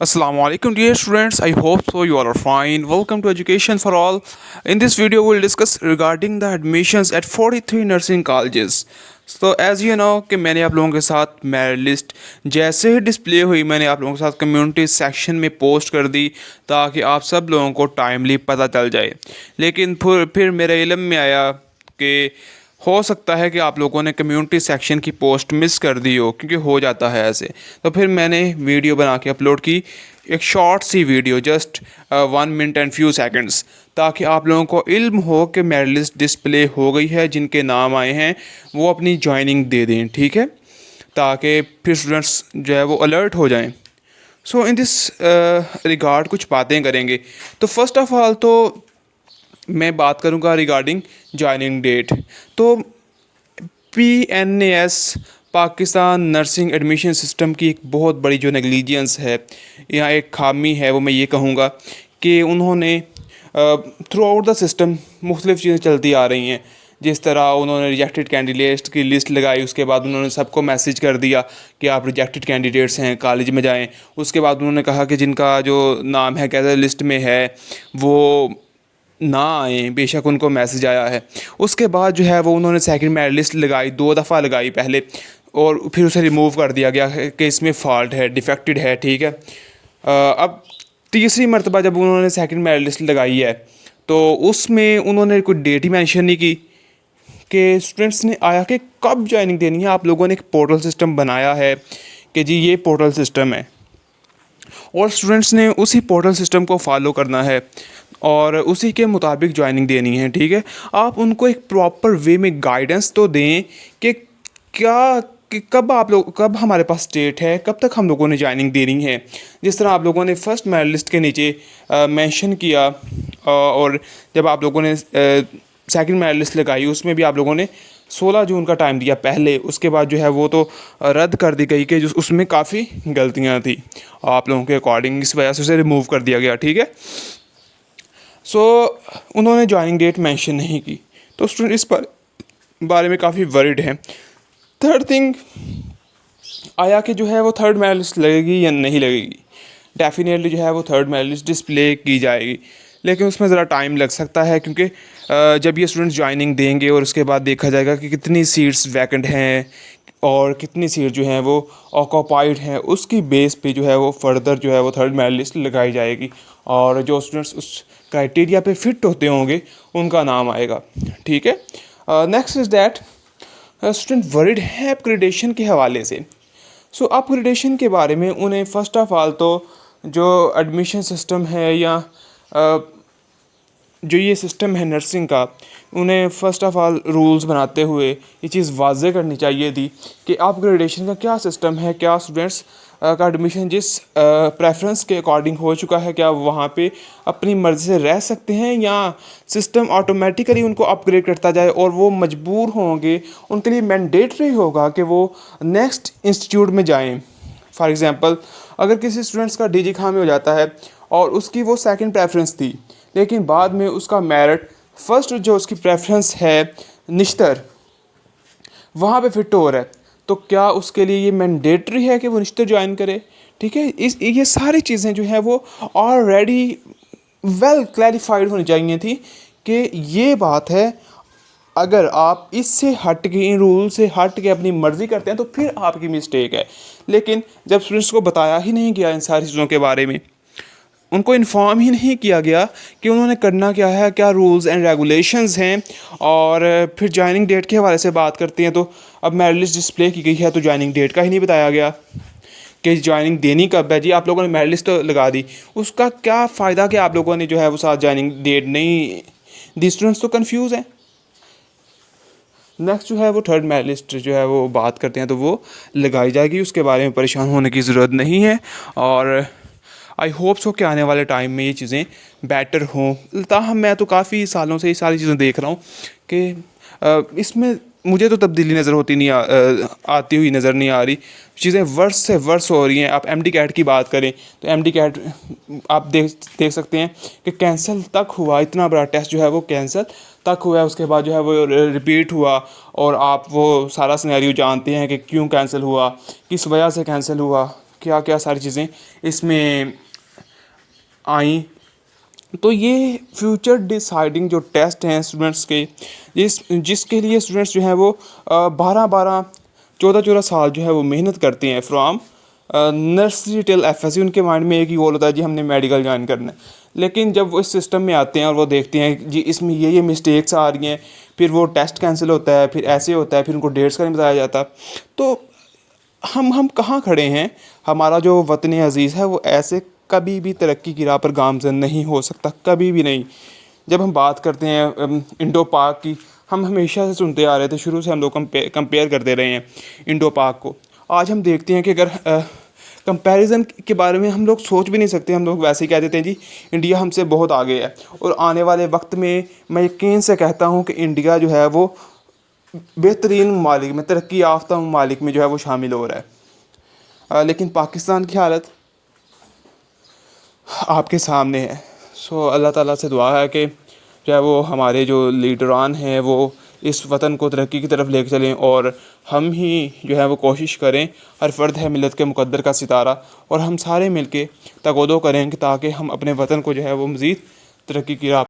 Assalamu alaikum dear students. I hope so you all are fine. Welcome to Education for All. In this video we'll discuss regarding the admissions at 43 nursing colleges. So as you know कि मैंने आप लोगों के साथ merit list जैसे ही display हुई मैंने आप लोगों के साथ कम्युनिटी सेक्शन में पोस्ट कर दी ताकि आप सब लोगों को टाइमली पता चल जाए। लेकिन फिर मेरे इल्म में आया कि हो सकता है कि आप लोगों ने कम्युनिटी सेक्शन की पोस्ट मिस कर दी हो, क्योंकि हो जाता है ऐसे। तो फिर मैंने वीडियो बना के अपलोड की, एक शॉर्ट सी video, just 1 minute and few seconds, ताकि आप लोगों को इल्म हो कि मेरिट लिस्ट डिस्प्ले हो गई है, जिनके नाम आए हैं वो अपनी ज्वाइनिंग दे दें, ठीक है, ताकि फिर स्टूडेंट्स जो है वो अलर्ट हो जाएं। सो इन दिस रिगार्ड कुछ बातें करेंगे। तो फर्स्ट ऑफ ऑल तो मैं बात करूंगा रिगार्डिंग जॉइनिंग डेट। तो PNAS Pakistan nursing admission system की एक बहुत बड़ी जो नेग्लिजेंस है, यहाँ एक खामी है, वो मैं ये कहूँगा कि उन्होंने थ्रू आउट द सिस्टम मुख्तलिफ़ चीज़ें चलती आ रही हैं। जिस तरह उन्होंने रिजेक्टेड कैंडिडेट्स की लिस्ट लगाई, उसके बाद उन्होंने सबको मैसेज कर दिया कि आप रिजेक्टेड कैंडिडेट्स हैं, कॉलेज में जाएं। उसके बाद उन्होंने कहा कि जिनका जो नाम है कैसे लिस्ट में है वो ना आए, बेशक उनको मैसेज आया है। उसके बाद जो है वो उन्होंने सेकंड मेरिट लिस्ट लगाई, 2 दफ़ा लगाई पहले, और फिर उसे रिमूव कर दिया गया कि इसमें फ़ॉल्ट है, डिफेक्टेड है, ठीक है। अब तीसरी मरतबा जब उन्होंने सेकंड मेरिट लिस्ट लगाई है तो उसमें उन्होंने कोई डेट ही मेंशन नहीं की कि स्टूडेंट्स ने आया कि कब ज्वाइनिंग देनी है। आप लोगों ने एक पोर्टल सिस्टम बनाया है कि जी ये पोर्टल सिस्टम है, और स्टूडेंट्स ने उसी पोर्टल सिस्टम को फॉलो करना है और उसी के मुताबिक ज्वाइनिंग देनी है, ठीक है। आप उनको एक प्रॉपर वे में गाइडेंस तो दें कि क्या कि कब हमारे पास डेट है, कब तक हम लोगों ने ज्वाइनिंग देनी है। जिस तरह आप लोगों ने फर्स्ट मेरिट लिस्ट के नीचे मेंशन किया, और जब आप लोगों ने सेकंड मेरिट लिस्ट लगाई उसमें भी आप लोगों ने 16 जून का टाइम दिया पहले। उसके बाद जो है वो तो रद्द कर दी गई कि जो उसमें काफ़ी गलतियाँ थी आप लोगों के अकॉर्डिंग, इस वजह से उसे रिमूव कर दिया गया, ठीक है। सो उन्होंने ज्वाइनिंग डेट मेंशन नहीं की, तो स्टूडेंट इस पर बारे में काफ़ी वरीड हैं। थर्ड थिंग आया कि जो है वो थर्ड मेरिट लिस्ट लगेगी या नहीं लगेगी। डेफिनेटली जो है वो थर्ड मेरिट लिस्ट डिस्प्ले की जाएगी, लेकिन उसमें ज़रा टाइम लग सकता है, क्योंकि जब ये स्टूडेंट्स ज्वाइनिंग देंगे और उसके बाद देखा जाएगा कि कितनी सीट्स वैकेंट हैं और कितनी सीट जो हैं वो ऑक्यूपाइड हैं, उसकी बेस पे जो है वो फर्दर जो है वो थर्ड मेरिट लिस्ट लगाई जाएगी, और जो स्टूडेंट्स उस क्राइटेरिया पे फिट होते होंगे उनका नाम आएगा, ठीक है। Next is that student worried है अपग्रेडेशन के हवाले से। सो अपग्रेडेशन के बारे में उन्हें फ़र्स्ट ऑफ ऑल तो जो एडमिशन सिस्टम है या जो ये सिस्टम है नर्सिंग का, उन्हें फ़र्स्ट ऑफ़ ऑल रूल्स बनाते हुए ये चीज़ वाज़े करनी चाहिए थी कि अपग्रेडेशन का क्या सिस्टम है, क्या स्टूडेंट्स का एडमिशन जिस प्रेफरेंस के अकॉर्डिंग हो चुका है, क्या वहाँ पे अपनी मर्ज़ी से रह सकते हैं या सिस्टम ऑटोमेटिकली उनको अपग्रेड करता जाए और वो मजबूर होंगे, उनके लिए मैंडेटरी होगा कि वो नेक्स्ट इंस्टीट्यूट में जाएँ। फॉर एग्ज़ाम्पल, अगर किसी स्टूडेंट्स का DG खां में हो जाता है और उसकी वो सेकंड प्रेफरेंस थी, लेकिन बाद में उसका मेरिट फर्स्ट जो उसकी प्रेफरेंस है निश्तर वहाँ पे फिट हो रहा है, तो क्या उसके लिए ये मैंडेटरी है कि वो निश्तर ज्वाइन करे, ठीक है। ये सारी चीज़ें जो हैं वो ऑलरेडी वेल क्लैरिफाइड होनी चाहिए थी कि ये बात है, अगर आप इससे हट के, इन रूल से हट के अपनी मर्ज़ी करते हैं तो फिर आपकी मिस्टेक है। लेकिन जब स्टूडेंट्स को बताया ही नहीं गया इन सारी चीज़ों के बारे में, उनको इन्फॉर्म ही नहीं किया गया कि उन्होंने करना क्या है, क्या रूल्स एंड रेगुलेशंस हैं, और फिर ज्वाइनिंग डेट के हवाले से बात करते हैं तो अब मेरिट लिस्ट डिस्प्ले की गई है तो ज्वाइनिंग डेट का ही नहीं बताया गया कि ज्वाइनिंग देनी कब है। जी आप लोगों ने मेरिट लिस्ट तो लगा दी, उसका क्या फ़ायदा कि आप लोगों ने जो है वो साथ ज्वाइनिंग डेट नहीं दी। स्टूडेंट्स तो कन्फ्यूज़ हैं। नेक्स्ट जो है वो थर्ड मेरिट लिस्ट जो है वो बात करते हैं तो वो लगाई जाएगी, उसके बारे में परेशान होने की ज़रूरत नहीं है, और आई होप सो कि आने वाले टाइम में ये चीज़ें बेटर हों। ताहम मैं तो काफ़ी सालों से ये सारी चीज़ें देख रहा हूँ कि इसमें मुझे तो तब्दीली नज़र होती नहीं आती हुई नज़र नहीं आ रही। चीज़ें वर्स से वर्स हो रही हैं। आप MD कैट की बात करें तो MD कैट आप देख सकते हैं कि कैंसिल तक हुआ, इतना बड़ा टेस्ट जो है वो कैंसिल तक हुआ है, उसके बाद जो है वो रिपीट हुआ, और आप वो सारा सिनेरियो जानते हैं कि क्यों कैंसिल हुआ, किस वजह से कैंसिल हुआ, क्या क्या सारी चीज़ें इसमें आई। तो ये फ्यूचर डिसाइडिंग जो टेस्ट हैं स्टूडेंट्स के, जिसके लिए स्टूडेंट्स जो हैं वो 12-12 14-14 साल जो है वो मेहनत करते हैं फ्रॉम नर्सरी टिल एफएससी। उनके माइंड में एक ही गोल होता है जी हमने मेडिकल ज्वाइन करना है। लेकिन जब वो इस सिस्टम में आते हैं और वो देखते हैं जी इसमें ये मिस्टेक्स आ रही हैं, फिर वो टेस्ट कैंसिल होता है, फिर ऐसे होता है, फिर उनको डेट्स का नहीं बताया जाता, तो हम कहाँ खड़े हैं। हमारा जो वतन अज़ीज़ है वो ऐसे कभी भी तरक्की की राह पर गामज़न नहीं हो सकता, कभी भी नहीं। जब हम बात करते हैं इंडो पाक की, हम हमेशा से सुनते आ रहे थे, शुरू से हम लोग कंपेयर करते रहे हैं इंडो पाक को। आज हम देखते हैं कि अगर कंपैरिजन के बारे में हम लोग सोच भी नहीं सकते। हम लोग वैसे ही कह देते हैं जी इंडिया हमसे बहुत आगे है, और आने वाले वक्त में मैं यकीन से कहता हूँ कि इंडिया जो है वो बेहतरीन ममालिक में, तरक्की याफ्ता ममालिक में जो है वो शामिल हो रहा है। लेकिन पाकिस्तान की हालत आपके सामने है। सो अल्लाह ताला से दुआ है कि जो है वो हमारे जो लीडरान हैं वो इस वतन को तरक्की की तरफ लेकर चलें, और हम ही जो है वो कोशिश करें, हर फ़र्द है मिलत के मुक़द्दर का सितारा, और हम सारे मिल के तगोदो करें ताकि हम अपने वतन को जो है वो मज़ीद तरक्की की राह